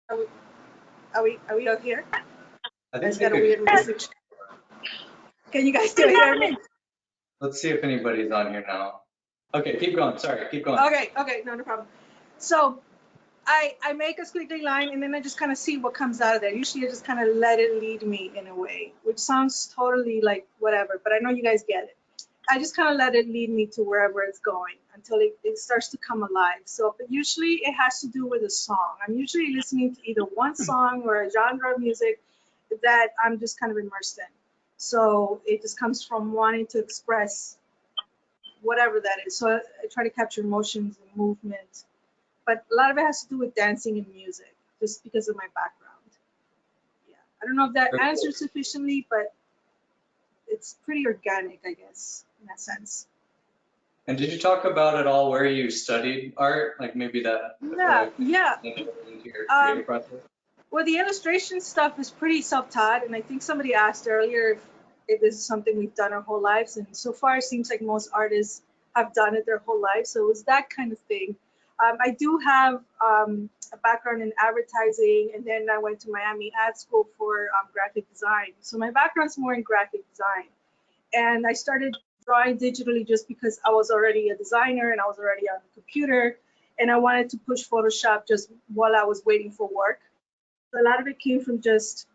Are we, are we out here? I think It's got a weird message. Can you guys still hear me? Let's see if anybody's on here now. Okay, keep going. Sorry, keep going. Okay, no problem. So I make a squiggly line and then I just kind of see what comes out of there. Usually I just kind of let it lead me in a way, which sounds totally like whatever, but I know you guys get it. I just kind of let it lead me to wherever it's going until it starts to come alive. So, but usually it has to do with a song. I'm usually listening to either one song or a genre of music that I'm just kind of immersed in. So it just comes from wanting to express whatever that is. So I try to capture emotions and movement. But a lot of it has to do with dancing and music, just because of my background. Yeah, I don't know if that answers sufficiently, but it's pretty organic, I guess, in that sense. And did you talk about at all where you studied art? Like maybe that? Yeah. Into your creative process? Well, the illustration stuff is pretty self-taught, and I think somebody asked earlier if this is something we've done our whole lives, and so far it seems like most artists have done it their whole life, so it was that kind of thing. I do have a background in advertising, and then I went to Miami Ad School for graphic design. So my background's more in graphic design. And I started drawing digitally just because I was already a designer and I was already on the computer, and I wanted to push Photoshop just while I was waiting for work. So a lot of it came from just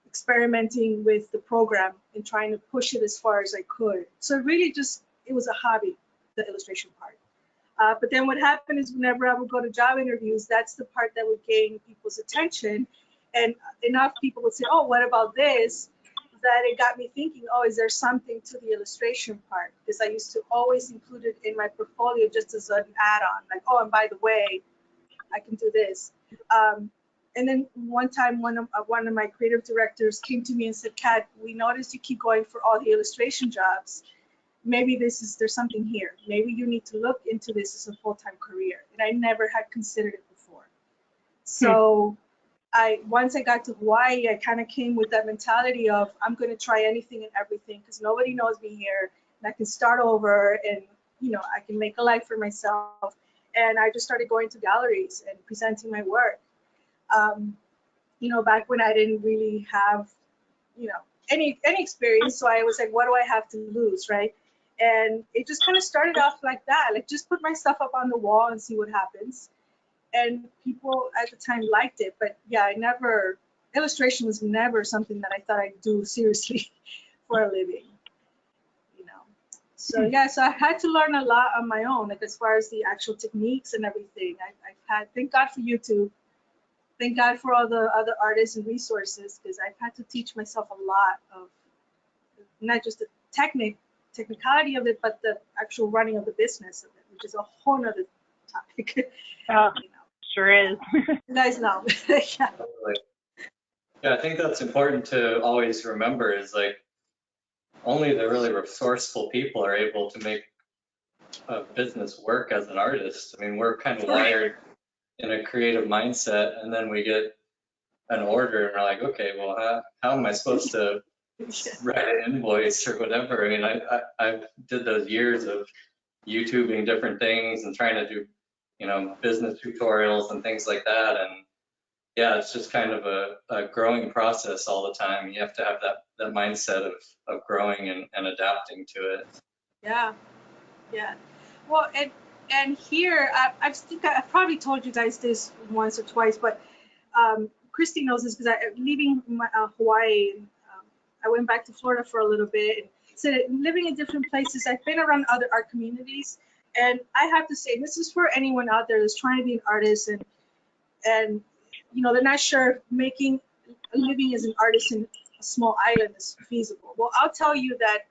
experimenting with the program and trying to push it as far as I could. So really just, it was a hobby, the illustration part. But then what happened is whenever I would go to job interviews, that's the part that would gain people's attention. And enough people would say, oh, what about this? That it got me thinking, oh, is there something to the illustration part? Because I used to always include it in my portfolio just as an add-on, like, oh, and by the way, I can do this. And then one time, one of my creative directors came to me and said, Kat, we noticed you keep going for all the illustration jobs. Maybe there's something here. Maybe you need to look into this as a full-time career. And I never had considered it before. So once I got to Hawaii, I kind of came with that mentality of I'm going to try anything and everything because nobody knows me here, and I can start over, and I can make a life for myself. And I just started going to galleries and presenting my work. Back when I didn't really have, any experience, so I was like, what do I have to lose, right? And it just kind of started off like that, like just put my stuff up on the wall and see what happens. And people at the time liked it, but yeah, illustration was never something that I thought I'd do seriously for a living, So yeah, so I had to learn a lot on my own, like as far as the actual techniques and everything. I've had, thank God for YouTube, thank God for all the other artists and resources, because I've had to teach myself a lot of not just the technicality of it, but the actual running of the business of it, which is a whole nother topic. Sure is. You guys know. Yeah. Yeah, I think that's important to always remember is like only the really resourceful people are able to make a business work as an artist. I mean, we're kind of wired in a creative mindset, and then we get an order and we're like, okay, well, how am I supposed to write an invoice or whatever? I mean, I did those years of YouTubing different things and trying to do, business tutorials and things like that. And yeah, it's just kind of a growing process all the time. You have to have that mindset of growing and adapting to it. Yeah. Well, and here, I think I've probably told you guys this once or twice, but Christy knows this because leaving Hawaii, I went back to Florida for a little bit. And so living in different places, I've been around other art communities, and I have to say, this is for anyone out there that's trying to be an artist and they're not sure if making a living as an artist in a small island is feasible. Well, I'll tell you that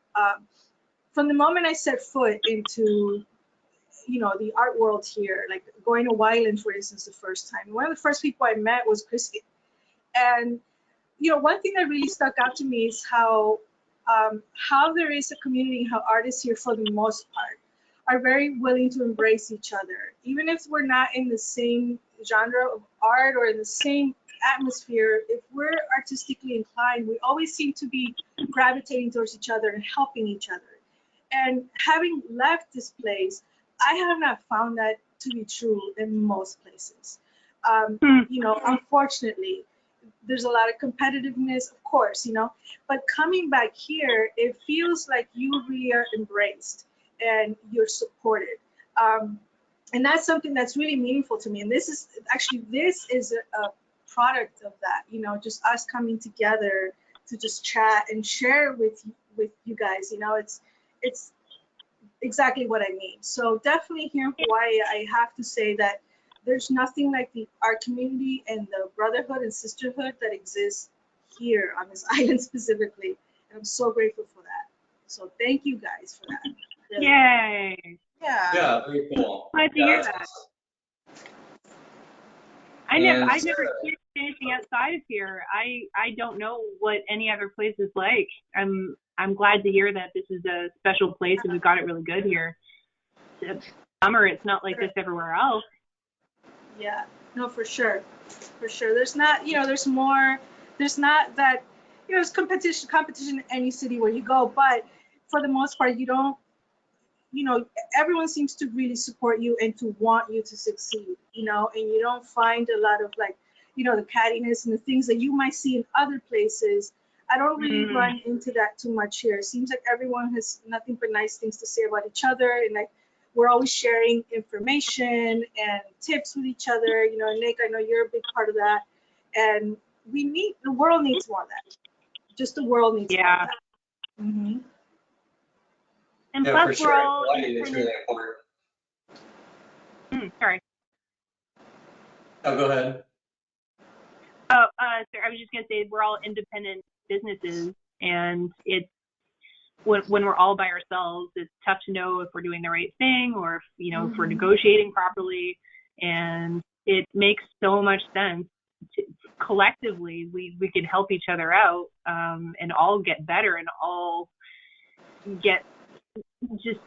from the moment I set foot into the art world here, like going to Wyland, for instance, the first time, one of the first people I met was Christie. And one thing that really stuck out to me is how there is a community, how artists here, for the most part, are very willing to embrace each other, even if we're not in the same genre of art or in the same atmosphere. If we're artistically inclined, we always seem to be gravitating towards each other and helping each other. And having left this place, I have not found that to be true in most places. You know, unfortunately, there's a lot of competitiveness, of course, you know, but coming back here, it feels like you really are embraced and you're supported. And that's something that's really meaningful to me. And this is a product of that, you know, just us coming together to just chat and share with you guys. You know, it's exactly what I mean. So definitely here in Hawaii, I have to say that there's nothing like our community and the brotherhood and sisterhood that exists here on this island specifically. And I'm so grateful for that. So thank you guys for that. Really. Yay. Yeah. Yeah, very cool. Glad to hear that. I've never experienced anything outside of here. I don't know what any other place is like. I'm glad to hear that this is a special place and we've got it really good here. It's summer, it's not like this everywhere else. Yeah, no, for sure. For sure. There's not, you know, there's not that, you know, there's competition in any city where you go, but for the most part, you don't, you know, everyone seems to really support you and to want you to succeed, you know, and you don't find a lot of like, you know, the cattiness and the things that you might see in other places. I don't really run into that too much here. It seems like everyone has nothing but nice things to say about each other, and like we're always sharing information and tips with each other. You know, Nick, I know you're a big part of that, and the world needs more of that. Just the world needs more of that. Mm-hmm. And yeah, plus for sure. we're all It's really important. Sorry. Oh, go ahead. Oh, sorry. I was just gonna say we're all independent businesses, and it's when we're all by ourselves, it's tough to know if we're doing the right thing or if, you know, if we're negotiating properly. And it makes so much sense. Collectively, we can help each other out, and all get better and all just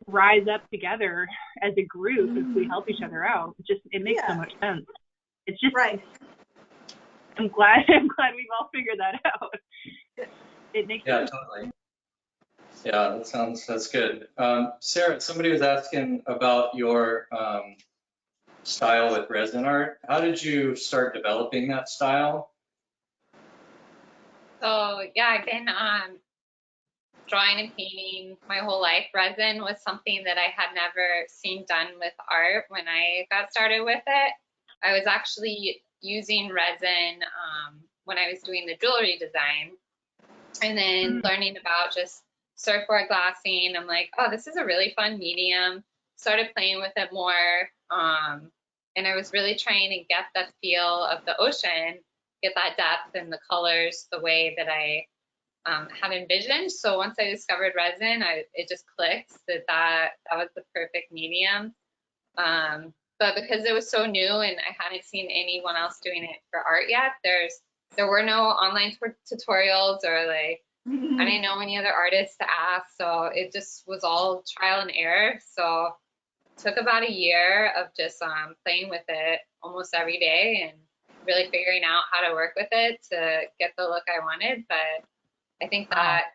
rise up together as a group if we help each other out. It makes so much sense. It's just right. I'm glad we've all figured that out. It makes sense. Totally. Yeah, that's good. Sarah, somebody was asking about your style with resin art. How did you start developing that style? So yeah, I've been drawing and painting my whole life. Resin was something that I had never seen done with art when I got started with it. I was actually using resin when I was doing the jewelry design, and then learning about just surfboard glassing. I'm like, oh, this is a really fun medium. Started playing with it more, and I was really trying to get the feel of the ocean, get that depth and the colors the way that I had envisioned. So once I discovered resin, it just clicked that was the perfect medium. But because it was so new and I hadn't seen anyone else doing it for art yet, there were no online tutorials or like I didn't know any other artists to ask. So it just was all trial and error. So it took about a year of just playing with it almost every day and really figuring out how to work with it to get the look I wanted. But I think that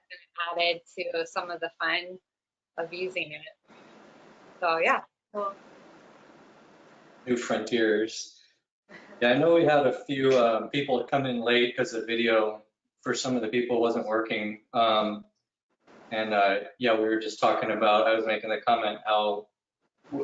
added to some of the fun of using it. So yeah. New frontiers. Yeah, I know we had a few people come in late because the video for some of the people wasn't working. Yeah, we were just talking about, I was making the comment how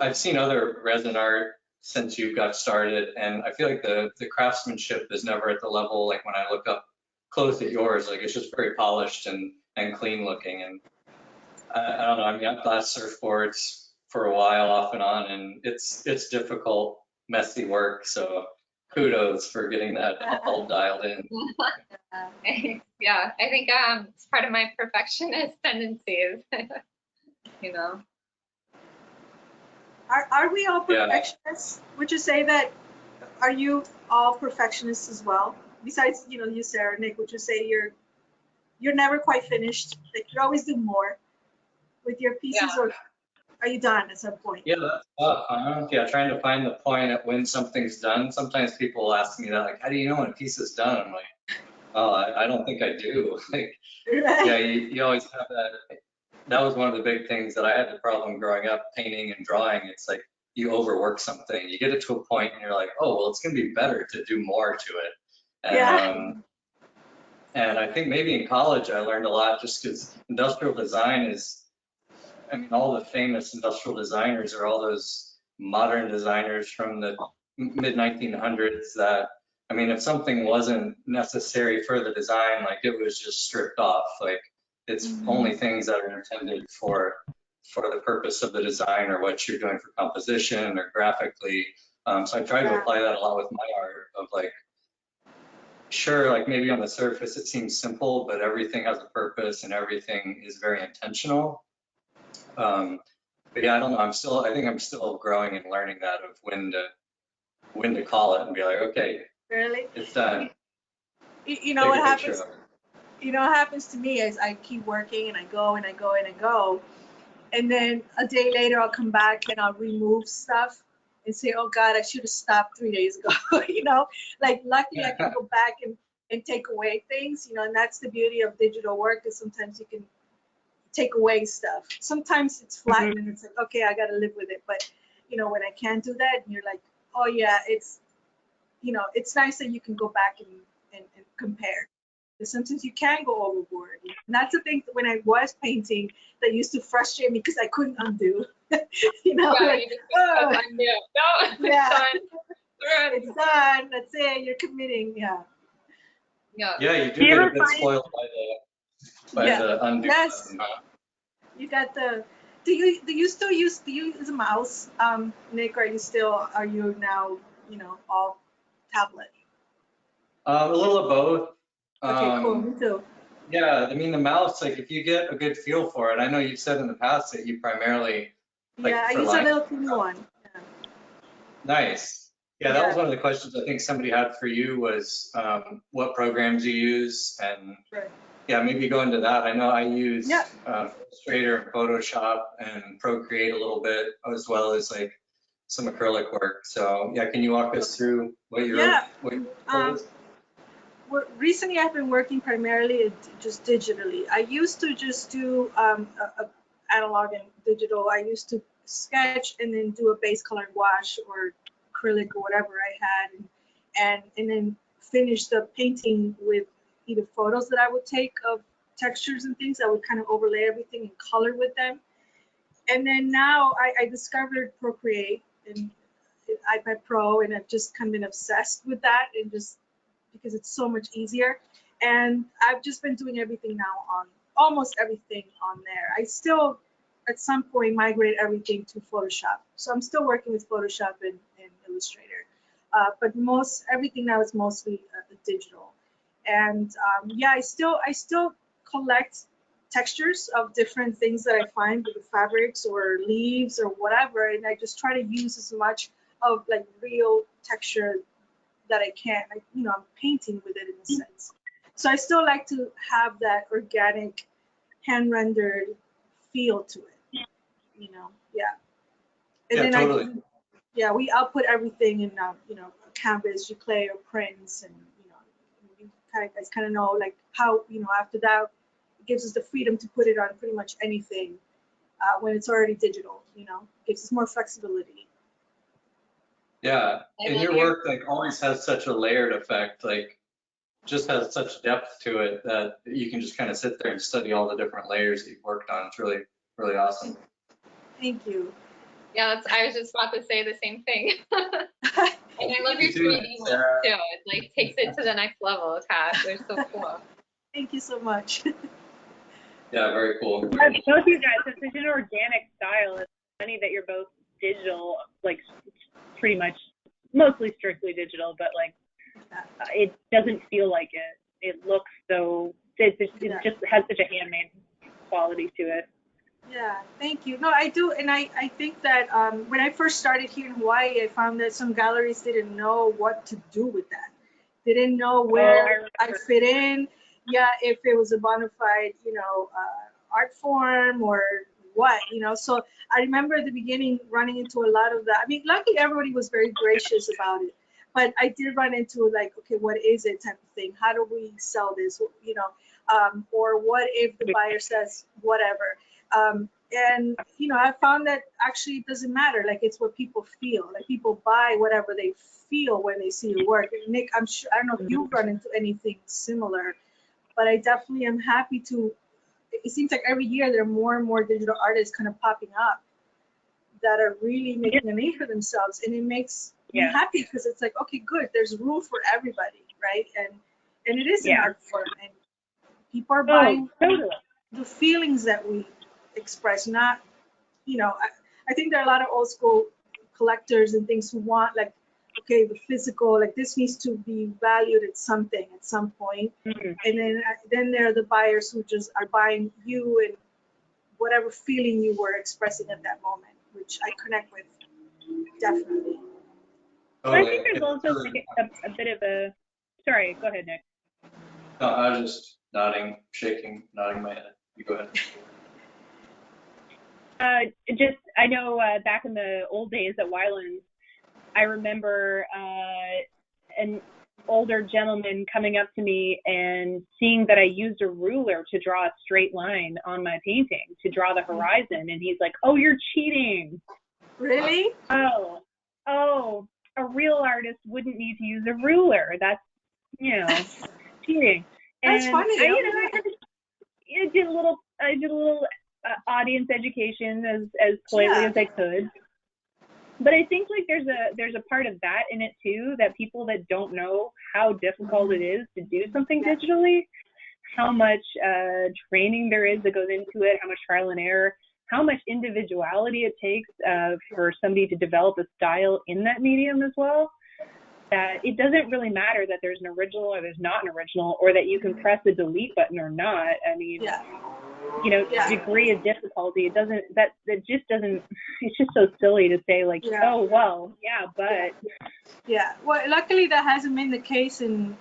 I've seen other resin art since you got started, and I feel like the craftsmanship is never at the level like when I look up close at yours, like it's just very polished and clean looking. And I don't know, I mean, I've glassed surfboards for a while off and on, and it's difficult, messy work. So kudos for getting that all dialed in. Yeah, I think it's part of my perfectionist tendencies, you know. Are we all perfectionists? Yeah. Would you say that, are you all perfectionists as well? Besides, you know, you, Sarah, Nick, would you say you're never quite finished? Like you always do more with your pieces, or are you done at some point? Yeah, that's tough. Yeah, trying to find the point at when something's done. Sometimes people ask me that, like, how do you know when a piece is done? I'm like, oh, I don't think I do. Like, yeah, you always have that. That was one of the big things that I had the problem growing up, painting and drawing. It's like you overwork something. You get it to a point and you're like, oh, well, it's going to be better to do more to it. Yeah. And I think maybe in college I learned a lot just because industrial design is, I mean, all the famous industrial designers are all those modern designers from the mid 1900s that, I mean, if something wasn't necessary for the design, like it was just stripped off. Like it's only things that are intended for the purpose of the design or what you're doing for composition or graphically. So I try to apply that a lot with my art of like, sure, like maybe on the surface it seems simple, but everything has a purpose and everything is very intentional. But yeah, I don't know. I think I'm still growing and learning that of when to call it and be like, okay, Really? it's done. You know what happens? You know what happens to me is I keep working and I go and I go and I go, and then a day later I'll come back and I'll remove stuff and say, oh God, I should have stopped 3 days ago. You know, like luckily I can go back and take away things. You know, and that's the beauty of digital work is sometimes you can take away stuff. Sometimes it's flat and it's like, okay, I got to live with it. But, you know, when I can't do that, and you're like, oh yeah, it's, you know, it's nice that you can go back and compare. Because sometimes you can go overboard. And that's the thing when I was painting that used to frustrate me because I couldn't undo. You know, Yeah, like, you just undo. No, yeah, it's it's done. That's it. You're committing. Yeah. done. Yeah, you do get a bit spoiled by the undo Yes. button, huh? You got the. Do you still use a mouse, Nick? Or are you now, you know, all tablet? A little of both. Okay, cool. Me too. Yeah, I mean the mouse, like if you get a good feel for it, I know you've said in the past that you primarily like Yeah, I for use a line. little teeny one. Yeah. Nice. Yeah, that was one of the questions I think somebody had for you was what programs you use, and Right. yeah, maybe go into that. I know I use Yeah. Illustrator and Photoshop and Procreate a little bit, as well as like some acrylic work. So yeah, can you walk us through what Yeah. what Recently I've been working primarily just digitally. I used to just do analog and digital. I used to sketch and then do a base color wash or acrylic or whatever I had, and then finish the painting with either photos that I would take of textures and things. I would kind of overlay everything and color with them. And then now I discovered Procreate and iPad Pro, and I've just kind of been obsessed with that, and just because it's so much easier. And I've just been doing everything now on almost everything on there. I still at some point migrate everything to Photoshop. So I'm still working with Photoshop and Illustrator. But everything now is mostly digital. And yeah, I still collect textures of different things that I find with the fabrics or leaves or whatever, and I just try to use as much of like real texture that I can. You know, I'm painting with it in a sense. So I still like to have that organic, hand rendered feel to it. You know, yeah. And Yeah, then totally. we output everything in you know, canvas, Uclay or prints, and you know, you guys kind of know like how, you know, after that it gives us the freedom to put it on pretty much anything when it's already digital. You know, it gives us more flexibility. Yeah, and your work like always has such a layered effect, like just has such depth to it that you can just kind of sit there and study all the different layers that you've worked on. It's really, really awesome. Thank you. Yeah, I was just about to say the same thing. And I love your 3D ones too. It like takes it to the next level, Kat. They're so cool. Thank you so much. Yeah, very cool. Both of you guys have such an organic style. It's funny that you're both digital, like pretty much, mostly strictly digital, but like it doesn't feel like it. It looks so, it just has such a handmade quality to it. Yeah, thank you. No, I do, and I think that when I first started here in Hawaii, I found that some galleries didn't know what to do with that. They didn't know where I fit in. Yeah, if it was a bona fide, you know, art form or what, you know. So I remember at the beginning running into a lot of that. I mean, luckily everybody was very gracious about it, but I did run into like, okay, what is it type of thing? How do we sell this? You know, or what if the buyer says whatever? And I found that actually it doesn't matter. Like, it's what people feel. Like, people buy whatever they feel when they see your work. And Nick, I'm sure, I don't know if you've run into anything similar, but I definitely am happy to. It seems like every year there are more and more digital artists kind of popping up that are really making a name for themselves, and it makes me happy, because it's like, okay, good, there's room for everybody, right? And it is an art form, and people are buying the feelings that we express, not, I think there are a lot of old school collectors and things who want, like, okay, the physical, like, this needs to be valued at something at some point. And then there are the buyers who just are buying you and whatever feeling you were expressing at that moment, which I connect with, definitely. But I think there's also like a bit of a, sorry, go ahead, Nick. No, I was just nodding my head. You go ahead. I know back in the old days at Wylands, I remember an older gentleman coming up to me and seeing that I used a ruler to draw a straight line on my painting, to draw the horizon. And he's like, "Oh, you're cheating." Really? Oh, a real artist wouldn't need to use a ruler. That's, cheating. That's And funny. I did a little audience education as politely as I could. But I think like there's a part of that in it too, that people that don't know how difficult it is to do something digitally, how much training there is that goes into it, how much trial and error, how much individuality it takes for somebody to develop a style in that medium as well, that it doesn't really matter that there's an original or there's not an original, or that you can press the delete button or not. I mean, degree of difficulty, it just doesn't, it's just so silly to say like, oh, well, but. Yeah, well, luckily that hasn't been the case in,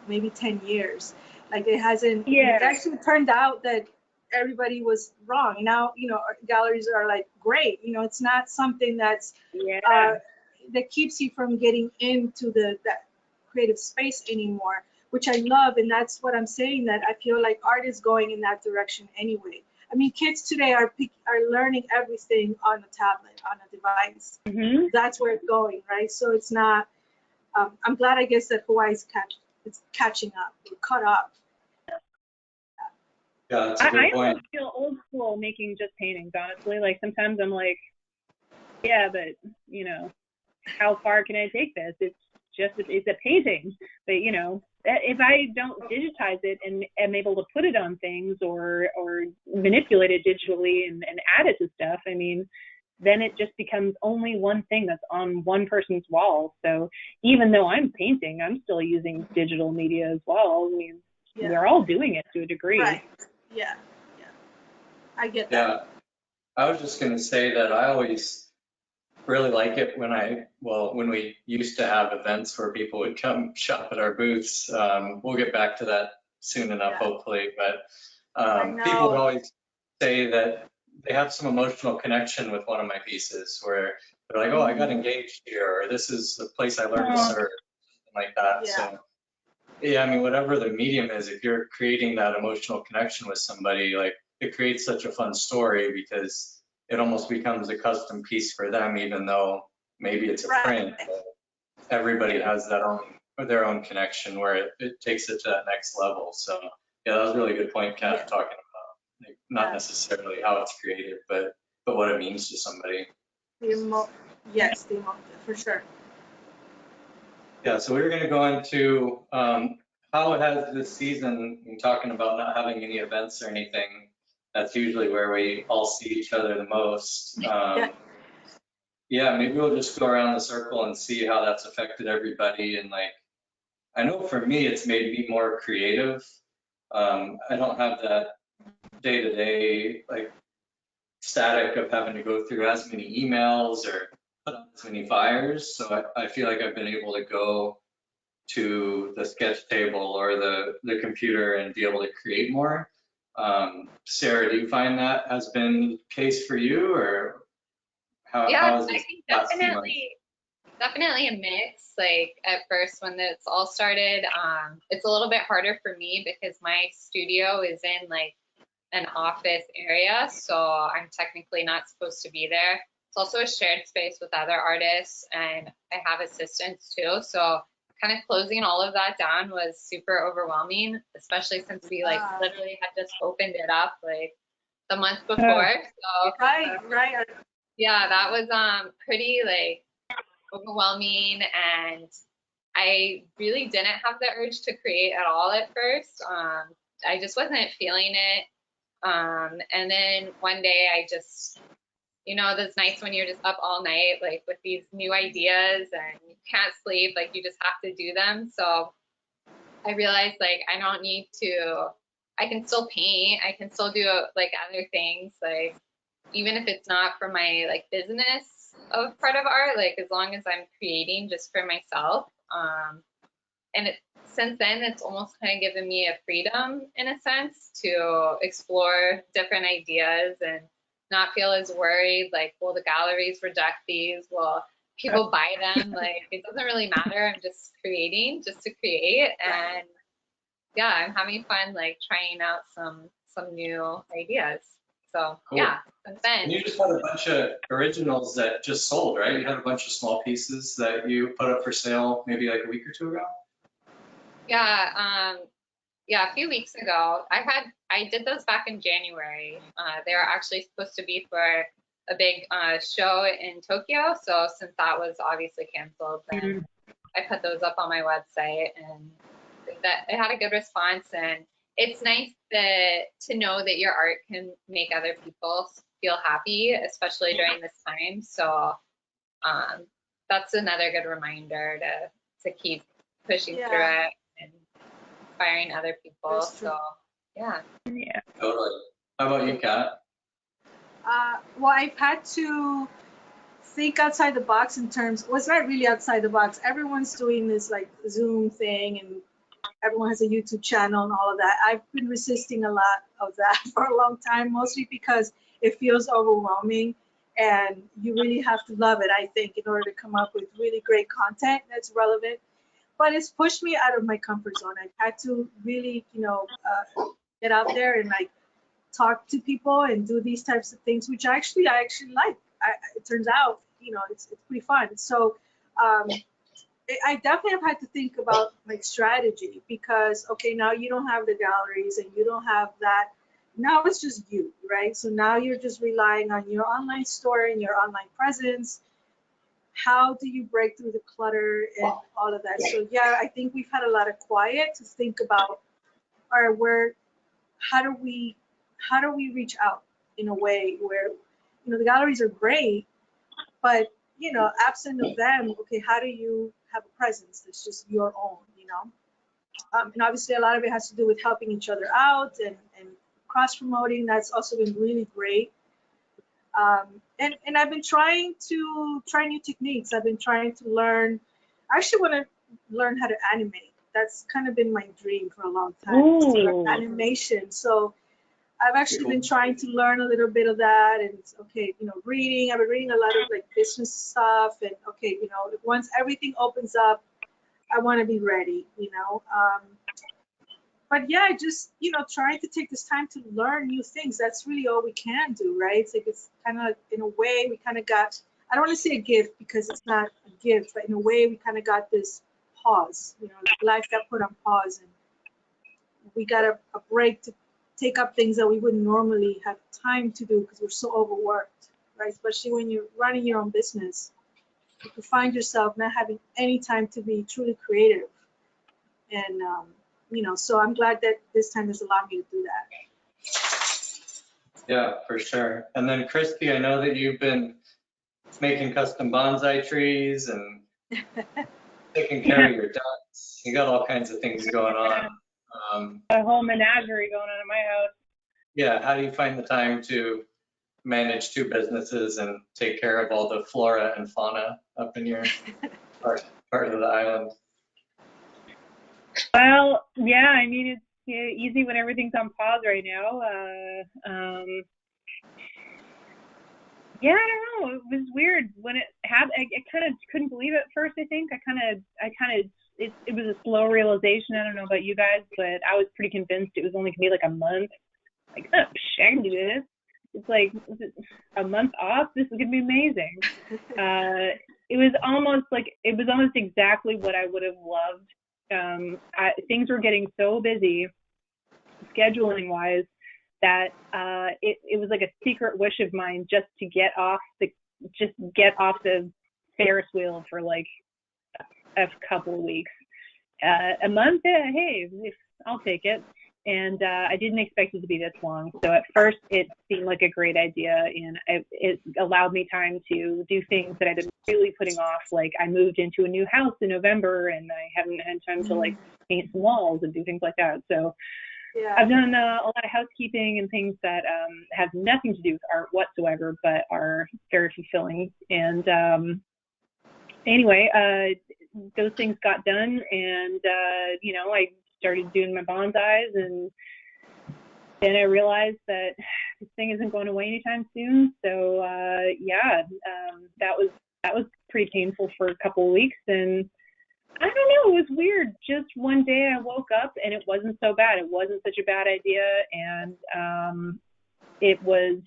maybe 10 years. Like, it hasn't, it actually turned out that everybody was wrong. Now, galleries are like, great, it's not something that's, that keeps you from getting into that creative space anymore, which I love. And that's what I'm saying, that I feel like art is going in that direction anyway. I mean, kids today are learning everything on a tablet, on a device. That's where it's going, right? So it's not, I'm glad, I guess, that Hawaii's catching up, caught up. Yeah, that's a good point. I almost feel old school making just paintings, honestly. Like, sometimes I'm like, yeah, but, how far can I take this? It's a painting. But, if I don't digitize it and am able to put it on things or manipulate it digitally and add it to stuff, I mean, then it just becomes only one thing that's on one person's wall. So even though I'm painting, I'm still using digital media as well. I mean, we're all doing it to a degree. Right. Yeah. I get that. Yeah. I was just going to say that I always really like it when we used to have events where people would come shop at our booths. We'll get back to that soon enough, hopefully. But people would always say that they have some emotional connection with one of my pieces, where they're like, "Oh, I got engaged here," or "This is the place I learned to serve," something like that. So, I mean, whatever the medium is, if you're creating that emotional connection with somebody, like, it creates such a fun story, because it almost becomes a custom piece for them, even though maybe it's a print. But everybody has their own connection where it takes it to that next level. So yeah, that was a really good point, Kat, talking about, like, not necessarily how it's created, but what it means to somebody. The emotive, for sure. Yeah, so we were going to go into how it has this season, talking about not having any events or anything. That's usually where we all see each other the most. Maybe we'll just go around the circle and see how that's affected everybody. And like, I know for me, it's made me more creative. I don't have that day-to-day like static of having to go through as many emails or put on as many fires. So I feel like I've been able to go to the sketch table or the computer and be able to create more. Sarah, do you find that has been the case for you, or how is this? I think definitely a mix. Like, at first when this all started, it's a little bit harder for me because my studio is in like an office area, so I'm technically not supposed to be there. It's also a shared space with other artists, and I have assistants too. So kind of closing all of that down was super overwhelming, especially since we like literally had just opened it up like the month before. So Right. yeah, that was pretty like overwhelming, and I really didn't have the urge to create at all at first. I just wasn't feeling it. And then one day I just, those nights when you're just up all night, like with these new ideas and you can't sleep, like you just have to do them. So I realized like I don't need to, I can still paint, I can still do like other things, like even if it's not for my like business of part of art, like as long as I'm creating just for myself. And since then, it's almost kind of given me a freedom in a sense to explore different ideas and not feel as worried, like, will the galleries reject these? Will people buy them? Like, it doesn't really matter. I'm just creating just to create. And yeah, I'm having fun, like trying out some new ideas. So Cool. Yeah, since then. And you just had a bunch of originals that just sold, right? You had a bunch of small pieces that you put up for sale maybe like a week or two ago? Yeah, a few weeks ago, I did those back in January. They were actually supposed to be for a big show in Tokyo. So since that was obviously canceled, then I put those up on my website, and that it had a good response. And it's nice to know that your art can make other people feel happy, especially during this time. So that's another good reminder to keep pushing through it and inspiring other people. So yeah. Totally. How about you, Kat? Well, I've had to think outside the box in terms, well, it's not really outside the box. Everyone's doing this like Zoom thing, and everyone has a YouTube channel and all of that. I've been resisting a lot of that for a long time, mostly because it feels overwhelming, and you really have to love it, I think, in order to come up with really great content that's relevant. But it's pushed me out of my comfort zone. I've had to really, get out there and like talk to people and do these types of things, which I actually like. It turns out, it's pretty fun. So I definitely have had to think about like strategy, because okay, now you don't have the galleries and you don't have that. Now it's just you, right? So now you're just relying on your online store and your online presence. How do you break through the clutter and all of that? So yeah, I think we've had a lot of quiet to think about, all right, how do we reach out in a way where, the galleries are great, but, absent of them, okay, how do you have a presence that's just your own, and obviously a lot of it has to do with helping each other out and cross promoting. That's also been really great. And I've been trying new techniques. I've been trying to learn. I actually want to learn how to animate. That's kind of been my dream for a long time. Animation. So I've actually been trying to learn a little bit of that, and okay, reading. I've been reading a lot of like business stuff, and okay, once everything opens up, I want to be ready, But yeah, just trying to take this time to learn new things. That's really all we can do, right? It's like it's kind of in a way we kind of got. I don't want to say a gift because it's not a gift, but in a way we kind of got this pause. Life got put on pause, and we got a break to take up things that we wouldn't normally have time to do because we're so overworked, right? Especially when you're running your own business, you can find yourself not having any time to be truly creative. And, so I'm glad that this time has allowed me to do that. Yeah, for sure. And then Christie, I know that you've been making custom bonsai trees and taking care of your ducks. You got all kinds of things going on. A whole menagerie going on in my house. Yeah, how do you find the time to manage two businesses and take care of all the flora and fauna up in your part of the island? Well, yeah, I mean, it's easy when everything's on pause right now. Yeah, I don't know. It was weird when it happened. I kind of couldn't believe it at first. I think it was a slow realization. I don't know about you guys, but I was pretty convinced it was only gonna be like a month. like, oh, I can do this. It's like a month off. This is gonna be amazing. It was almost exactly what I would have loved. Things were getting so busy, scheduling wise, that it was like a secret wish of mine just to get off the Ferris wheel for like a couple of weeks. A month, hey, I'll take it. And I didn't expect it to be this long. So at first it seemed like a great idea, and it allowed me time to do things that I'd been really putting off. Like I moved into a new house in November, and I haven't had time to like paint some walls and do things like that. So Yeah. I've done a lot of housekeeping and things that have nothing to do with art whatsoever, but are very fulfilling. And anyway, those things got done, and I started doing my bonsais, and then I realized that this thing isn't going away anytime soon. So that was pretty painful for a couple of weeks, and I don't know, it was weird. Just one day I woke up and it wasn't so bad. It wasn't such a bad idea, and it was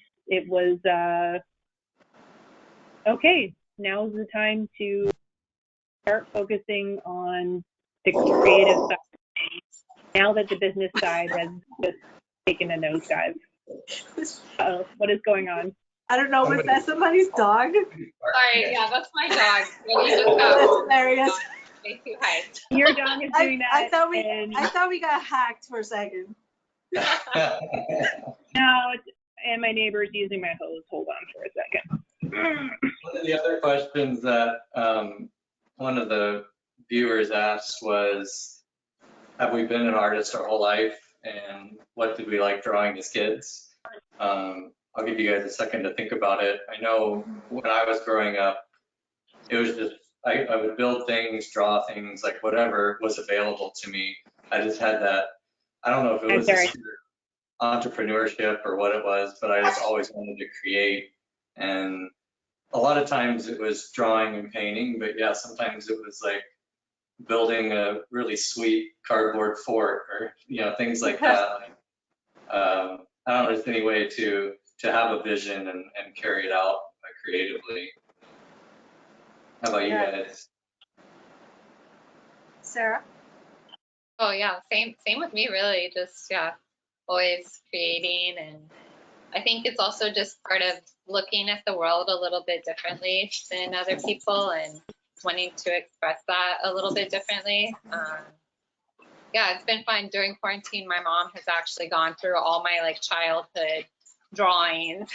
okay. Now's the time to start focusing on the creative side. Now that the business side has just taken a nosedive. Uh-oh, what is going on? I don't know, was that somebody's dog? Sorry, yeah, that's my dog. Really just That's got hilarious. way too high. Your dog is doing that. I thought we got hacked for a second. No, and my neighbor's using my hose. Hold on for a second. One of the other questions that one of the viewers asked was, have we been an artist our whole life, and what did we like drawing as kids? I'll give you guys a second to think about it. I know when I was growing up, it was just, I would build things, draw things, like whatever was available to me. I just had that, I don't know if it was just entrepreneurship or what it was, but I just always wanted to create. And a lot of times it was drawing and painting, but yeah, sometimes it was like building a really sweet cardboard fort, or things like that. I don't know if there's any way to have a vision and carry it out creatively. How about you guys? Sarah? Oh yeah, same with me really. Just always creating, and I think it's also just part of looking at the world a little bit differently than other people, and wanting to express that a little bit differently. It's been fun during quarantine. My mom has actually gone through all my like childhood drawings.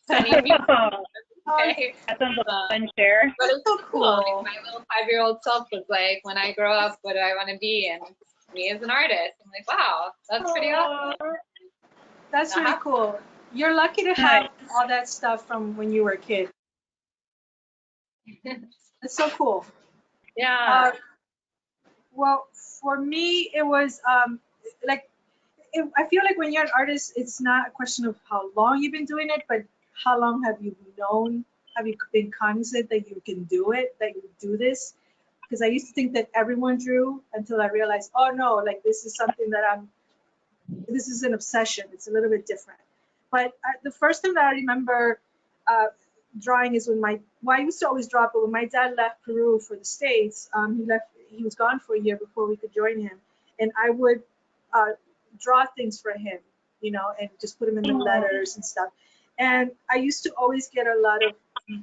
Sending me okay. That sounds like a fun share. But it's so cool. Like, my little 5-year-old self was like, when I grow up, what do I want to be? And me as an artist. I'm like, wow, that's pretty awesome. That's really cool. You're lucky to have all that stuff from when you were a kid. It's so cool. Yeah. Well, for me, it was I feel like when you're an artist, it's not a question of how long you've been doing it, but how long have you been cognizant that you can do it, that you do this? Because I used to think that everyone drew until I realized, oh no, like this is something that this is an obsession. It's a little bit different. But the first time that I remember drawing is when I used to always draw, but when my dad left Peru for the States, he was gone for a year before we could join him. And I would draw things for him, and just put them in the letters and stuff. And I used to always get a lot of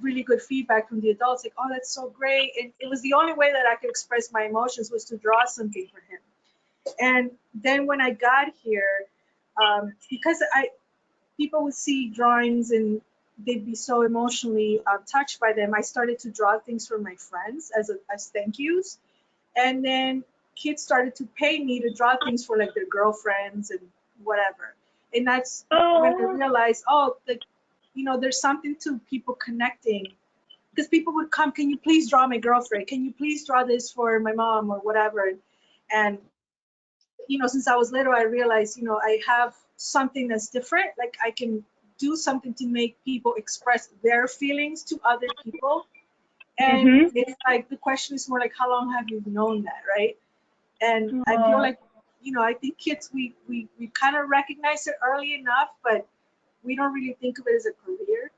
really good feedback from the adults, like, oh, that's so great. And it was the only way that I could express my emotions was to draw something for him. And then when I got here, because people would see drawings and they'd be so emotionally touched by them, I started to draw things for my friends as thank yous. And then kids started to pay me to draw things for like their girlfriends and whatever. And that's when I realized, there's something to people connecting. Because people would come, can you please draw my girlfriend? Can you please draw this for my mom or whatever? And since I was little, I realized, I have something that's different. Like I can do something to make people express their feelings to other people. And it's like, the question is more like, how long have you known that, right? And I feel like you know, I think kids, we kind of recognize it early enough, but we don't really think of it as a career.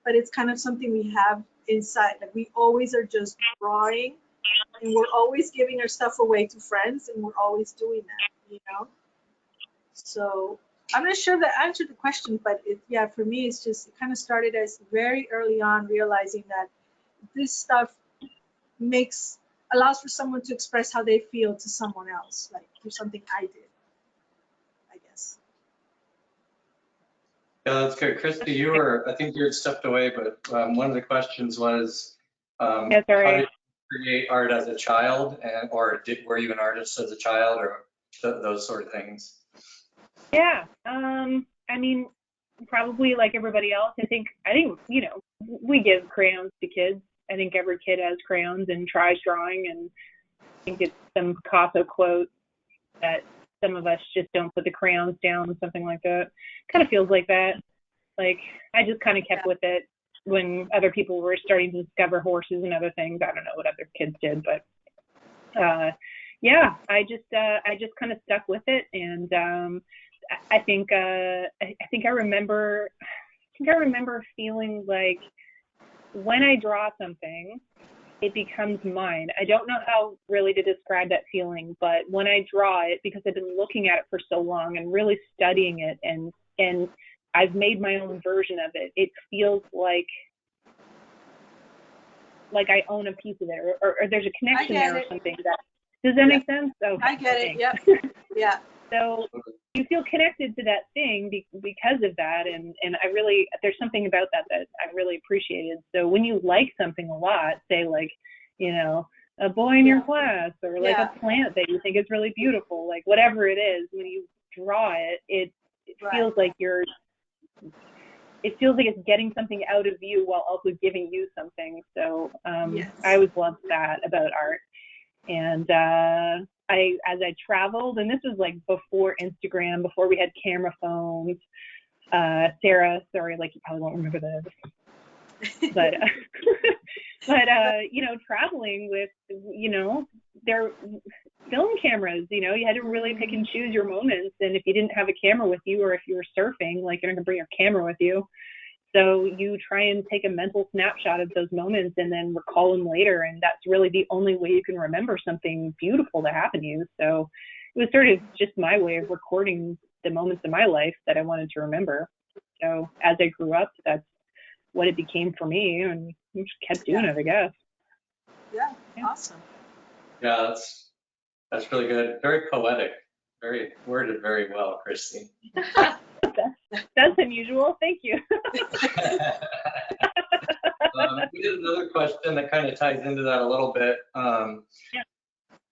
But it's kind of something we have inside. Like we always are just drawing, and we're always giving our stuff away to friends, and we're always doing that, you know. So I'm not sure that answered the question, but yeah, for me, it's just, it kind of started as very early on realizing that this stuff allows for someone to express how they feel to someone else, like through something I did, I guess. Yeah, that's good. Christy, I think you had stepped away, but one of the questions was, That's all how right. did you create art as a child, or were you an artist as a child, or those sort of things? Yeah. I mean, probably like everybody else. I think, you know, we give crayons to kids. I think every kid has crayons and tries drawing, and I think it's some Picasso quote that some of us just don't put the crayons down, something like that. Kind of feels like that. Like, I just kind of kept with it when other people were starting to discover horses and other things. I don't know what other kids did, but yeah, I just kind of stuck with it, and I think I remember feeling like when I draw something, it becomes mine. I don't know how really to describe that feeling, but when I draw it, because I've been looking at it for so long and really studying it, and I've made my own version of it, it feels like I own a piece of it, or there's a connection there or something. Does that make sense? Okay, I get it. Yep. Yeah. So you feel connected to that thing because of that, and there's something about that I really appreciated. So when you like something a lot, say like, you know, a boy in your class, or like a plant that you think is really beautiful, like whatever it is, when you draw it, it feels like it's getting something out of you while also giving you something. So I always loved that about art. And as I traveled, and this was like before Instagram, before we had camera phones. Sarah, sorry, like you probably won't remember this, but you know, traveling with, you know, their film cameras, you know, you had to really pick and choose your moments. And if you didn't have a camera with you, or if you were surfing, like you're not gonna bring your camera with you. So you try and take a mental snapshot of those moments and then recall them later. And that's really the only way you can remember something beautiful that happened to you. So it was sort of just my way of recording the moments of my life that I wanted to remember. So as I grew up, that's what it became for me, and we just kept doing it, I guess. Yeah, awesome. Yeah, that's really good. Very poetic. Very worded very well, Christy. That's unusual. Thank you. We did another question that kind of ties into that a little bit.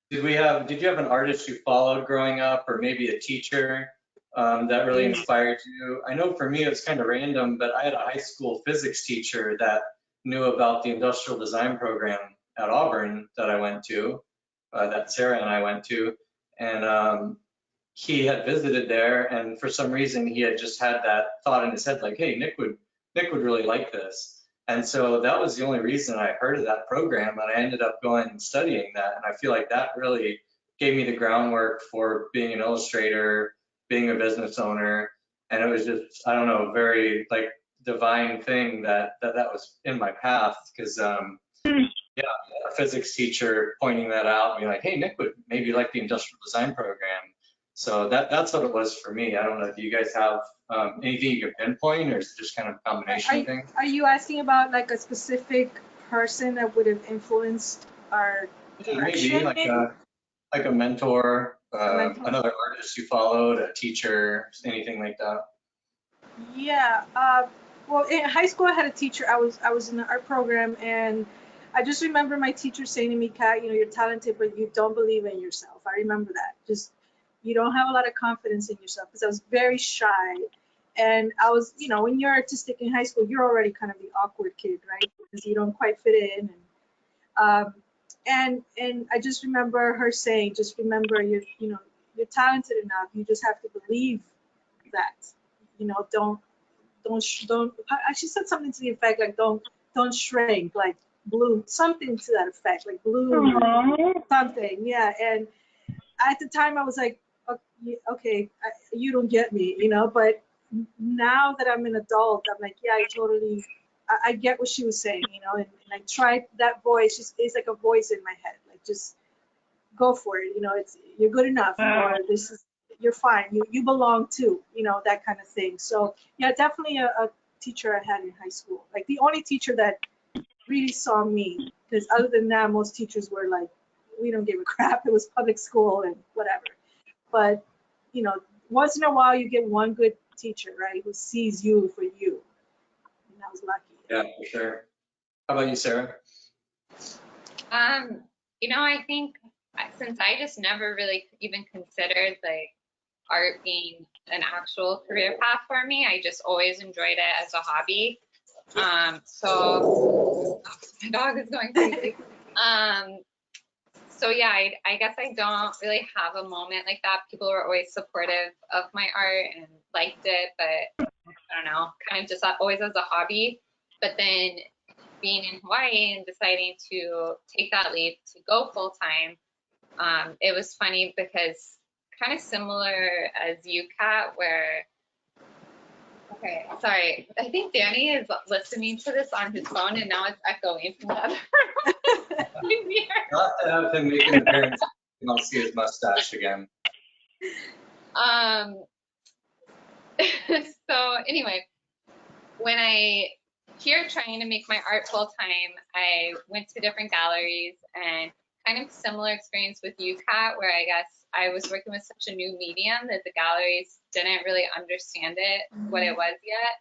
Did you have an artist you followed growing up, or maybe a teacher that really inspired you? I know for me it was kind of random, but I had a high school physics teacher that knew about the industrial design program at Auburn that I went to, that Sarah and I went to, and he had visited there, and for some reason he had just had that thought in his head, like, hey, Nick would really like this. And so that was the only reason I heard of that program, and I ended up going and studying that. And I feel like that really gave me the groundwork for being an illustrator, being a business owner. And it was just, I don't know, very like divine thing that was in my path, because yeah, a physics teacher pointing that out and being like, hey, Nick would maybe like the industrial design program. So that's what it was for me. I don't know, do you guys have anything you can pinpoint, or is it just kind of a combination thing? Are you asking about like a specific person that would have influenced our direction? Maybe like a mentor, another artist you followed, a teacher, anything like that. Yeah. Well, in high school, I had a teacher. I was in the art program, and I just remember my teacher saying to me, Kat, you know, you're talented, but you don't believe in yourself. I remember that. Just, you don't have a lot of confidence in yourself, because I was very shy. And I was, you know, when you're artistic in high school, you're already kind of the awkward kid, right? Because you don't quite fit in. And I just remember her saying, just remember, you're talented enough. You just have to believe that. You know, don't. She said something to the effect like, don't shrink, like bloom, something to that effect, like bloom, something. Yeah. And at the time I was like, okay, you don't get me, you know, but now that I'm an adult, I'm like, yeah, I get what she was saying, you know, and I tried that voice. It's like a voice in my head, like just go for it, you know, you're good enough, or you're fine, you belong too, you know, that kind of thing. So yeah, definitely a teacher I had in high school, like the only teacher that really saw me, because other than that, most teachers were like, we don't give a crap. It was public school and whatever. But you know, once in a while you get one good teacher, right, who sees you for you. And I was lucky. Yeah, for sure. How about you, Sarah? You know, I think since I just never really even considered like art being an actual career path for me, I just always enjoyed it as a hobby. So my dog is going crazy. So yeah, I guess I don't really have a moment like that. People were always supportive of my art and liked it, but I don't know, kind of just always as a hobby. But then being in Hawaii and deciding to take that leap to go full time, it was funny because kind of similar as you, Kat, where, okay, sorry, I think Danny is listening to this on his phone and now it's echoing from the other room. I'll have to have him make an appearance and I'll see his mustache again. So anyway, when I here trying to make my art full time, I went to different galleries and kind of similar experience with you, Kat, where I guess I was working with such a new medium that the galleries didn't really understand it, what it was yet.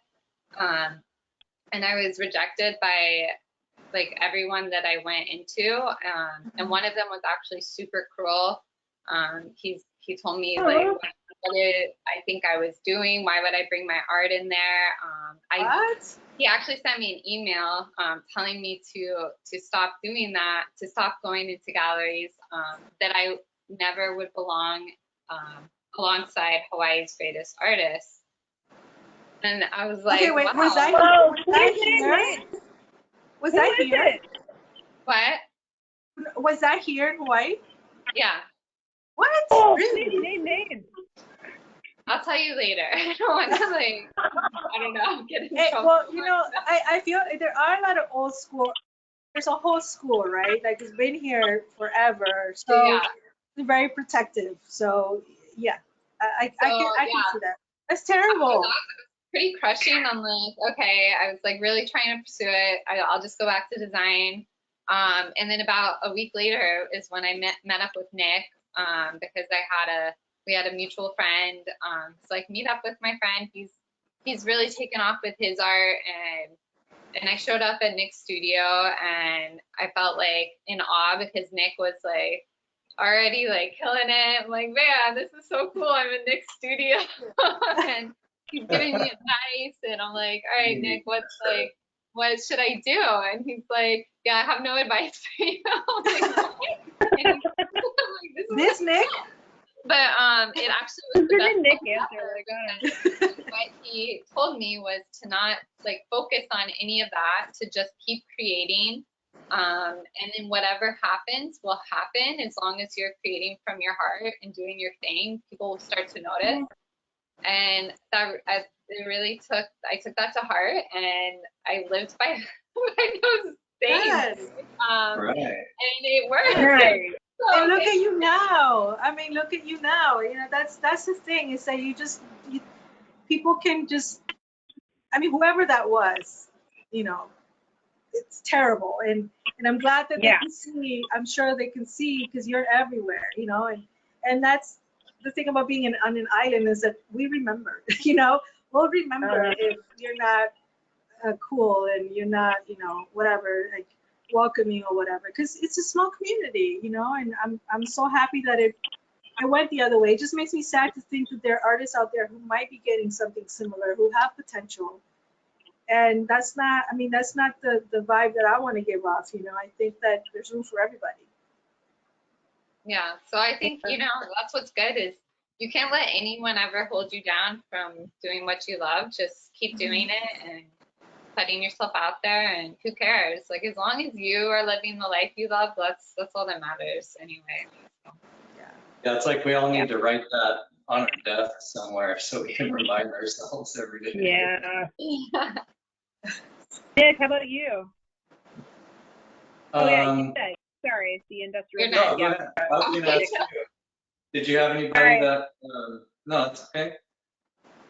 And I was rejected by like everyone that I went into. And one of them was actually super cruel. He told me like what I think I was doing. Why would I bring my art in there? What? He actually sent me an email telling me to stop doing that, to stop going into galleries, that I never would belong alongside Hawaii's greatest artists. And I was like, okay, wait, wow. was that here? Was that here? What? Was that here in Hawaii? Yeah. What? Oh, Really? name. I'll tell you later. I don't want to like, I don't know, get in trouble. Well, you know, I feel there are a lot of old school. There's a whole school, right? Like it's been here forever, so Yeah. it's very protective. So yeah, I can see that. That's I terrible. was pretty crushing. I'm like, okay, I was like really trying to pursue it. I'll just go back to design. And then about a week later is when I met up with Nick, because we had a mutual friend. It's like, meet up with my friend. He's really taken off with his art, and I showed up at Nick's studio and I felt like in awe because Nick was like already like killing it. I'm like, man, this is so cool. I'm in Nick's studio and he's giving me advice, and I'm like, all right, Nick, what should I do? And he's like, yeah, I have no advice for you. I'm like, and This Nick? But it actually was the best Nick answer. what he told me was to not like focus on any of that, to just keep creating. And then whatever happens will happen as long as you're creating from your heart and doing your thing. People will start to notice. And that I took that to heart, and I lived by those things. Right. And it worked. Right. So, And look at you now. I mean, look at you now. You know, that's the thing, is that people can just, I mean, whoever that was, you know, it's terrible. And I'm glad that they can see. I'm sure they can see, because you're everywhere, you know, and that's the thing about being on an island, is that we remember, you know, we'll remember if you're not cool and you're not, you know, whatever, like welcoming or whatever, because it's a small community, you know. And I'm so happy that it went the other way. It just makes me sad to think that there are artists out there who might be getting something similar, who have potential, and that's not the vibe that I want to give off, you know. I think that there's room for everybody. Yeah, so I think, you know, that's what's good, is you can't let anyone ever hold you down from doing what you love. Just keep doing it and putting yourself out there, and who cares? Like, as long as you are living the life you love, that's all that matters anyway. So. Yeah, it's like we all need to write on our desk somewhere so we can remind ourselves every day. Yeah. Yeah. Nick, how about you? Oh yeah, you Um, said. Sorry, the industrial. You're not- no, go ahead. I was gonna ask you. Did you have anybody All right. that, no, it's okay.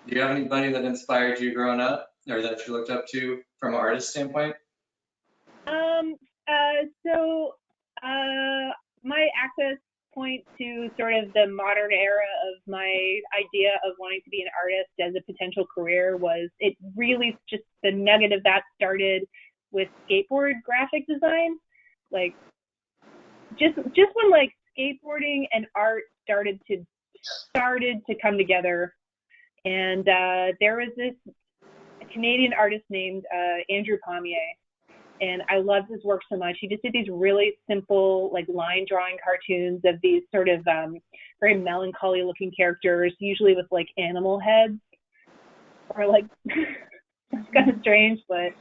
Do you have anybody that inspired you growing up or that you looked up to from an artist standpoint? So my access point to sort of the modern era of my idea of wanting to be an artist as a potential career was, it really just, the nugget of that started with skateboard graphic design. Like just when like skateboarding and art started to come together. And there was this Canadian artist named Andrew Pommier, and I loved his work so much. He just did these really simple, like line drawing cartoons of these sort of very melancholy looking characters, usually with like animal heads, or like it's kind of strange, but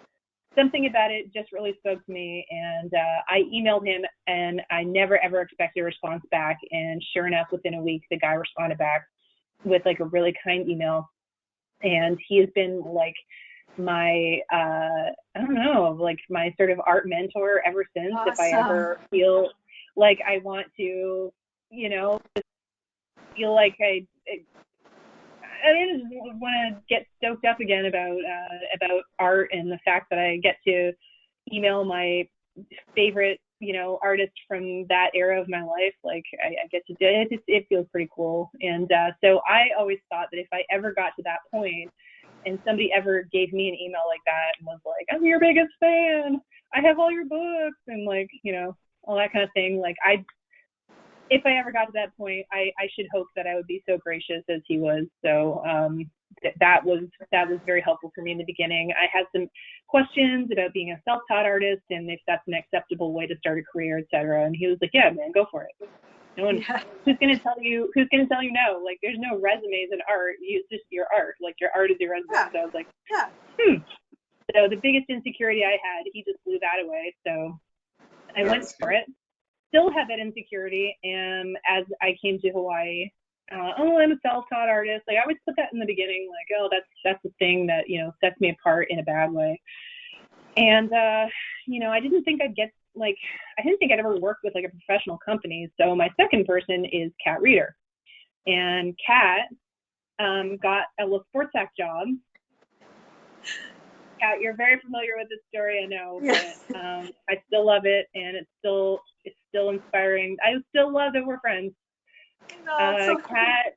something about it just really spoke to me. And I emailed him, and I never ever expected a response back. And sure enough, within a week, the guy responded back with like a really kind email. And he has been like my, I don't know, like my sort of art mentor ever since. Awesome. If I ever feel like I want to, you know, feel like I just want to get stoked up again about art and the fact that I get to email my favorite, you know, artist from that era of my life. Like I get to do it. It feels pretty cool. And so I always thought that if I ever got to that point and somebody ever gave me an email like that and was like, I'm your biggest fan, I have all your books, and like, you know, all that kind of thing. Like if I ever got to that point, I should hope that I would be so gracious as he was. So that was very helpful for me in the beginning. I had some questions about being a self-taught artist and if that's an acceptable way to start a career, etc. And he was like, yeah, man, go for it. No one, who's gonna tell you no? Like, there's no resumes in art. It's just your art. Like, your art is your resume. Yeah. So I was like, Yeah. So the biggest insecurity I had, he just blew that away. So I went for it. Still have that insecurity, and as I came to Hawaii, I'm a self-taught artist. Like, I always put that in the beginning, like, oh, that's the thing that, you know, sets me apart in a bad way. And you know, I didn't think I'd ever work with like a professional company. So my second person is Kat Reeder, and Kat got a little sports act job. Kat, you're very familiar with this story, I know, but I still love it, and it's still inspiring. I still love that we're friends. No, Kat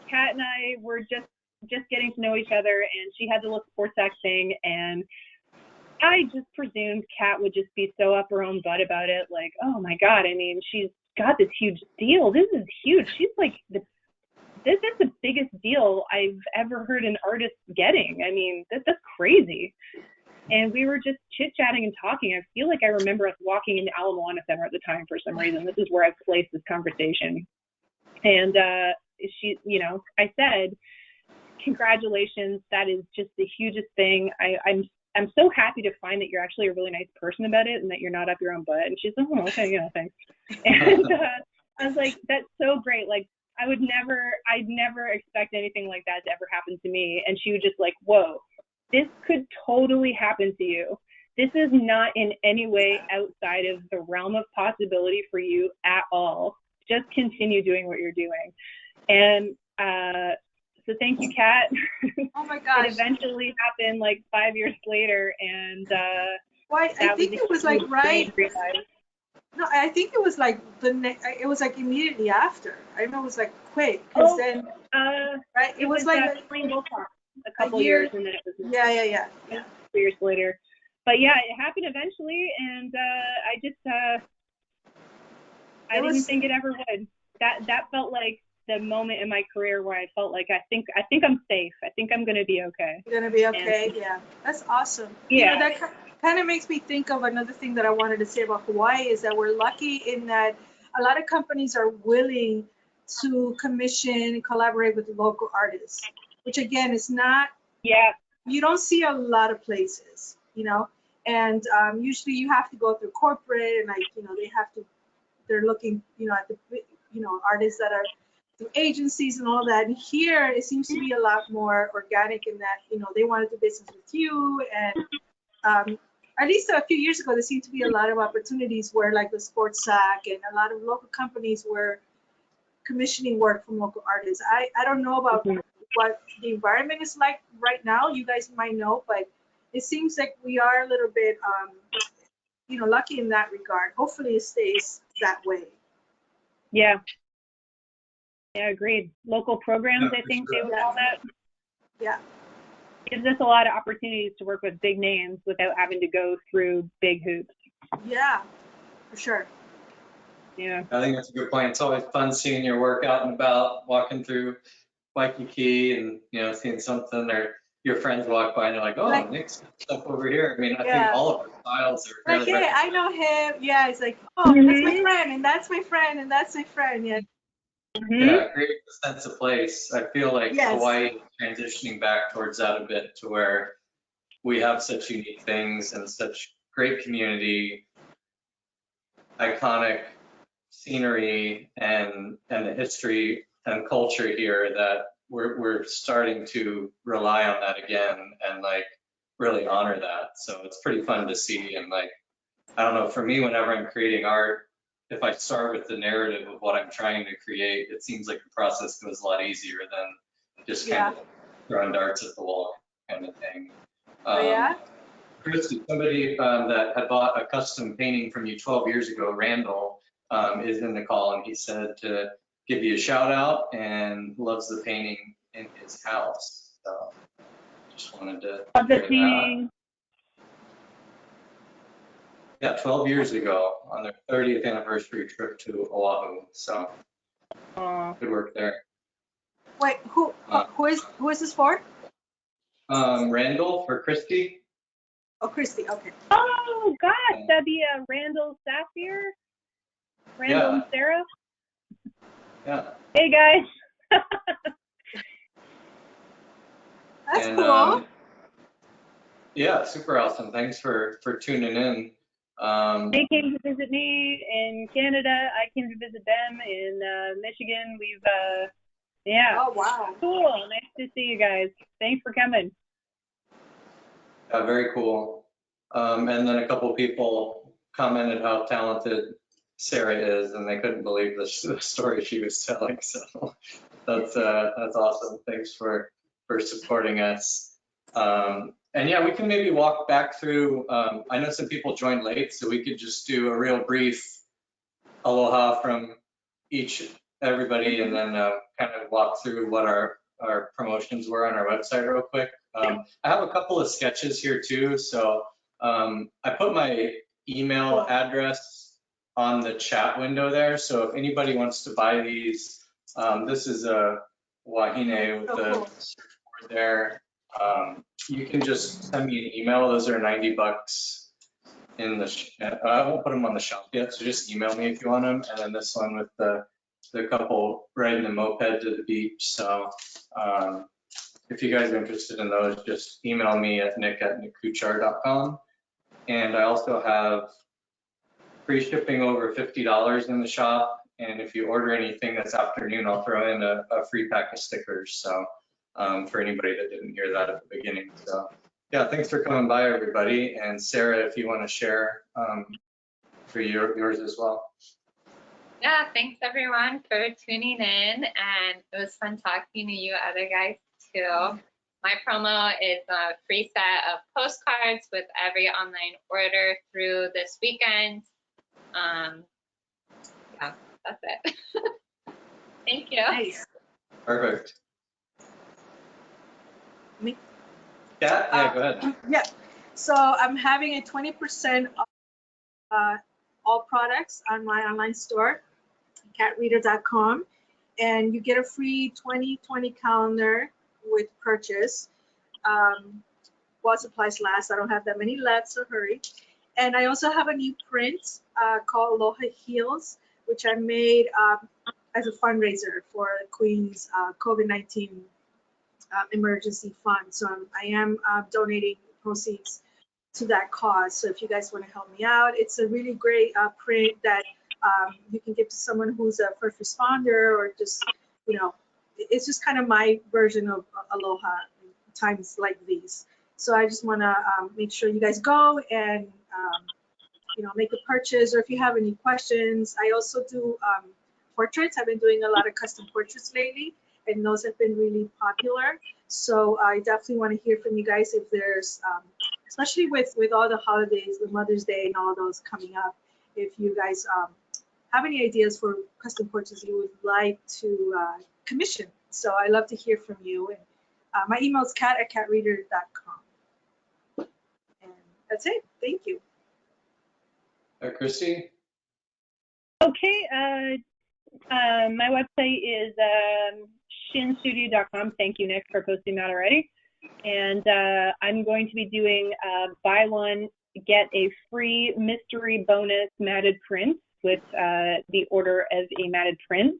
and I were just getting to know each other, and she had the little sports act thing, and I just presumed Kat would just be so up her own butt about it, like, oh my God, I mean, she's got this huge deal. This is huge. She's like, this is the biggest deal I've ever heard an artist getting. I mean, that's crazy. And we were just chit-chatting and talking. I feel like I remember us walking into Ala Moana Center at the time for some reason. This is where I've placed this conversation. And she, you know, I said, congratulations, that is just the hugest thing. I'm so happy to find that you're actually a really nice person about it and that you're not up your own butt. And she's like, oh, okay, yeah, thanks. And I was like, that's so great. Like, I'd never expect anything like that to ever happen to me. And she was just like, whoa, this could totally happen to you. This is not in any way outside of the realm of possibility for you at all. Just continue doing what you're doing. And so thank you, Kat. Oh my gosh. It eventually happened like 5 years later, and I think it was like right. No, I think it was like it was like immediately after. I know it was like quick, because then right, it was like a couple years, and then it was yeah. 2 years later. But yeah, it happened eventually, and I didn't think it ever would. That felt like the moment in my career where I felt like I think I'm safe. I think I'm gonna be okay. You're gonna be okay. And, yeah, that's awesome. Yeah, you know, that kind of makes me think of another thing that I wanted to say about Hawaii is that we're lucky in that a lot of companies are willing to commission and collaborate with local artists, which again is not. Yeah. You don't see a lot of places, you know, and usually you have to go through corporate and like, you know, they're looking, you know, at the, you know, artists that are through agencies and all that. And here it seems to be a lot more organic in that, you know, they want to do business with you. And at least a few years ago, there seemed to be a lot of opportunities where like the Sports SAC and a lot of local companies were commissioning work from local artists. I don't know about what the environment is like right now. You guys might know, but it seems like we are a little bit, you know, lucky in that regard. Hopefully it stays that way. Yeah. Yeah, agreed. Local programs, I think they would call that. Yeah. Gives us a lot of opportunities to work with big names without having to go through big hoops. Yeah, for sure. Yeah. I think that's a good point. It's always fun seeing your work out and about, walking through Waikiki and, you know, seeing something, or your friends walk by and you're like, oh, Like, Nick's got stuff over here. I mean, I yeah. think all of our styles are Like, fairly hey, I know him. Yeah, it's like, oh, that's my friend, and that's my friend, and that's my friend. Yeah. Yeah, it creates a sense of place. I feel like Yes. Hawaii is transitioning back towards that a bit, to where we have such unique things and such great community, iconic scenery, and the history and culture here, that we're starting to rely on that again and like really honor that. So it's pretty fun to see. And like, I don't know, for me, whenever I'm creating art, if I start with the narrative of what I'm trying to create, it seems like the process goes a lot easier than just kind of throwing darts at the wall kind of thing. Yeah. Christie, somebody that had bought a custom painting from you 12 years ago, Randall, is in the call, and he said to give you a shout out and loves the painting in his house. So just wanted to Love the share that. painting. Yeah, 12 years ago on their 30th anniversary trip to Oahu. So good work there. Wait, who is this for? Randall for Christie. Oh, Christy. Okay. Oh gosh, that'd be a Randall Sapphire. Randall and Sarah. Yeah. Hey guys. That's cool. Yeah, super awesome. Thanks for tuning in. They came to visit me in Canada. I came to visit them in Michigan. We've yeah. Oh wow. Cool. Nice to see you guys. Thanks for coming. Yeah, very cool. And then a couple of people commented how talented Sarah is, and they couldn't believe the story she was telling. So that's awesome. Thanks for supporting us. And yeah, we can maybe walk back through. I know some people joined late, so we could just do a real brief aloha from everybody, and then kind of walk through what our promotions were on our website real quick. I have a couple of sketches here too. So I put my email address on the chat window there. So if anybody wants to buy these, this is a wahine with the surfboard there. You can just send me an email. Those are $90 in the, I won't put them on the shelf yet. So just email me if you want them. And then this one with the couple riding the moped to the beach. So if you guys are interested in those, just email me at nick@nickkuchar.com. And I also have free shipping over $50 in the shop. And if you order anything this afternoon, I'll throw in a free pack of stickers. So for anybody that didn't hear that at the beginning. So yeah, thanks for coming by, everybody. And Sarah, if you want to share for yours as well. Yeah, thanks everyone for tuning in, and it was fun talking to you other guys too. My promo is a free set of postcards with every online order through this weekend. Yeah, that's it. Thank you. Nice. Perfect. Me? Yeah, go ahead. Yeah. So I'm having a 20% off all products on my online store, catreader.com, and you get a free 2020 calendar with purchase. While supplies last. I don't have that many left, so hurry. And I also have a new print called Aloha Heals, which I made as a fundraiser for Queen's COVID-19 emergency fund. So I am donating proceeds to that cause. So if you guys want to help me out, it's a really great print that you can give to someone who's a first responder or just you know, it's just kind of my version of Aloha in times like these. So I just want to make sure you guys go and, you know, make a purchase, or if you have any questions. I also do portraits. I've been doing a lot of custom portraits lately, and those have been really popular. So I definitely want to hear from you guys if there's, especially with all the holidays, the Mother's Day and all those coming up, if you guys have any ideas for custom portraits you would like to commission. So I love to hear from you. And my email is kat@catreeder.com. And that's it. Thank you. Christie? Okay, my website is shinstudio.com. Thank you, Nick, for posting that already. And I'm going to be doing buy one, get a free mystery bonus matted print with the order of a matted print.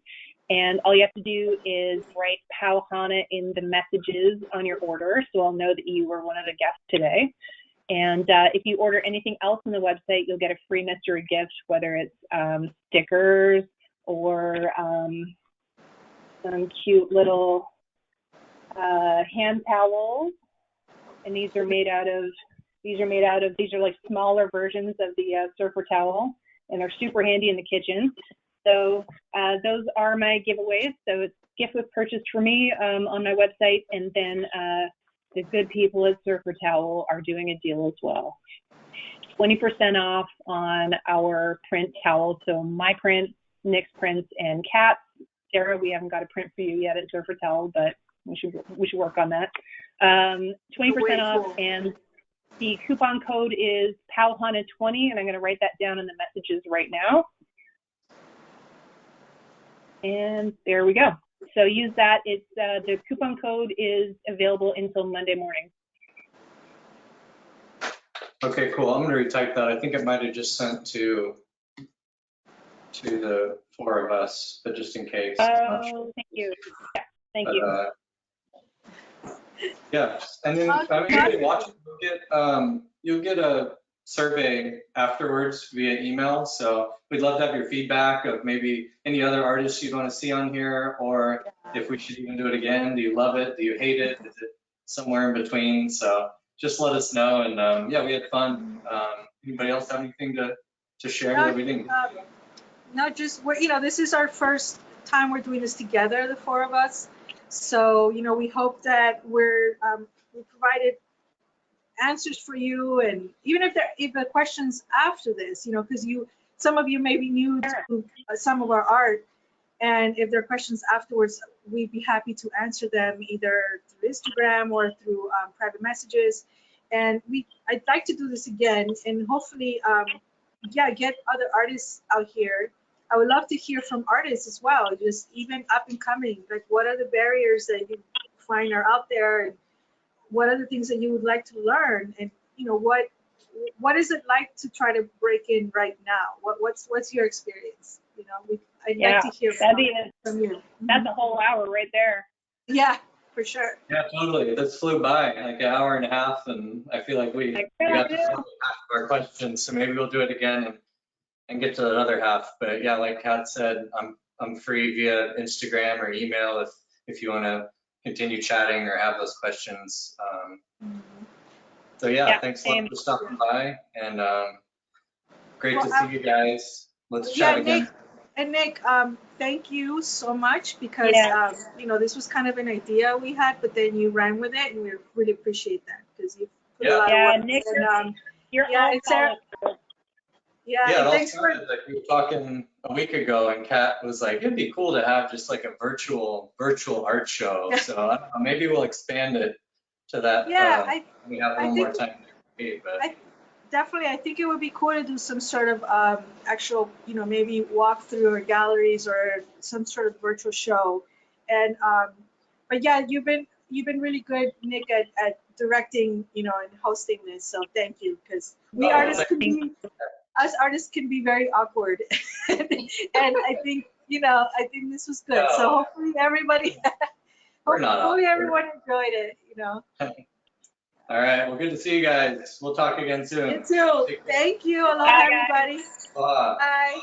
And all you have to do is write Pau Hana in the messages on your order, so I'll know that you were one of the guests today. And if you order anything else on the website, you'll get a free mystery gift, whether it's stickers or some cute little hand towels. And these are like smaller versions of the surfer towel, and they're super handy in the kitchen. So those are my giveaways. So it's gift with purchase for me on my website, and then the good people at Surfer Towel are doing a deal as well. 20% off on our print towels. So my print, Nick's prints, and Kat's. Sarah, we haven't got a print for you yet at Surfer Towel, but we should work on that. 20% off, and the coupon code is PauHana20, and I'm going to write that down in the messages right now. And there we go. So use that. It's the coupon code is available until Monday morning. Okay, cool. I'm going to retype that. I think it might have just sent to the 4 of us, but just in case. Oh, thank you. Yeah, thank you. Yeah, and then if you watch it, you'll get a survey afterwards via email. So we'd love to have your feedback of maybe any other artists you'd want to see on here, or if we should even do it again. Do you love it? Do you hate it? Is it somewhere in between? So just let us know. And yeah, we had fun. Anybody else have anything to share that we didn't? Not just, you know, this is our first time we're doing this together, the 4 of us. So, you know, we hope that we provided answers for you, and even if the questions after this, you know, because some of you may be new to some of our art, and if there are questions afterwards, we'd be happy to answer them either through Instagram or through private messages. And I'd like to do this again, and hopefully, get other artists out here. I would love to hear from artists as well, just even up and coming. Like, what are the barriers that you find are out there, and what are the things that you would like to learn, and you know, what is it like to try to break in right now? What's your experience? You know, I'd like to hear from you. That's a whole hour right there. Yeah, for sure. Yeah, totally. This flew by like an hour and a half, and I feel like we got to half of our questions. So maybe we'll do it again and get to the other half. But yeah, like Kat said, I'm free via Instagram or email if you want to continue chatting or have those questions. So yeah, thanks a lot for stopping by, and great to see you guys. Let's chat again. Nick, thank you so much, because you know, this was kind of an idea we had, but then you ran with it, and we really appreciate that, because you put a lot of work. Nick, and, you're all Yeah, thanks for like we were talking a week ago, and Kat was like, it'd be cool to have just like a virtual art show. So I don't know, maybe we'll expand it to that. We have a little more time to meet, but definitely, I think it would be cool to do some sort of actual, you know, maybe walk through or galleries or some sort of virtual show. And but yeah, you've been really good, Nick, at directing, you know, and hosting this. So thank you, because us artists can be very awkward. And I think, you know, this was good. So hopefully everyone enjoyed it, you know. All right, well, good to see you guys. We'll talk again soon. You too. Thank you. Aloha, everybody. Aloha. Bye.